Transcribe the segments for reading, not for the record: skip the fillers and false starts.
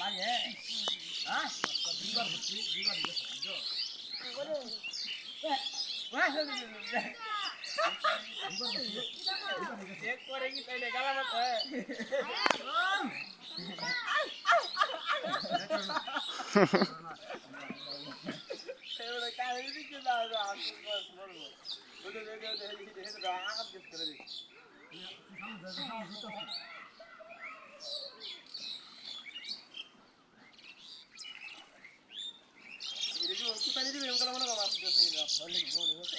লাগে হ্যাঁ एक करेगी तो निकाला मत है ये बोले क्या है ये क्यों दाल रहा है बस बोल वो तो देखो ये तो आग किस कर दी ये जो कुत्ता नहीं भी हमको लगा बात जैसे ये बोल बोल होता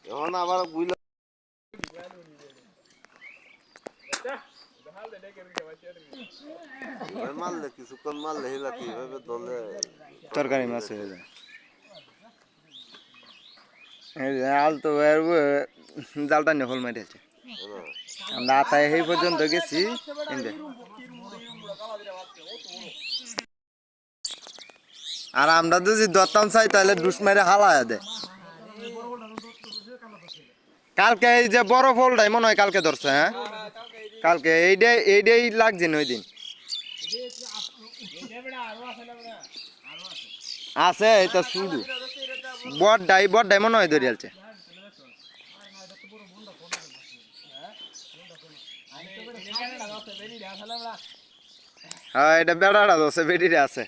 এখন আবার বুইলা মারলে কিছুক্ষণ মারলে হিলা কিভাবে দলে তরকারি মাছ হয়ে যায় আল তো জালটা নেফল মারিয়েছে আমরা আতায় এই পর্যন্ত গেছি আর আমরা যদি দত্তাম চাই তাহলে ডুস মেরে হালায় দেয় কালকে এই যে বড় ফলটাই মনে হয় কালকে ধরছে হ্যাঁ কালকে এইটাই লাগছে না ওই দিন আছে এটা শুধু বড়টাই মনে হয় ধরে আছে হ্যাঁ এটা বেড়াটা ধরছে বেড়িরে আছে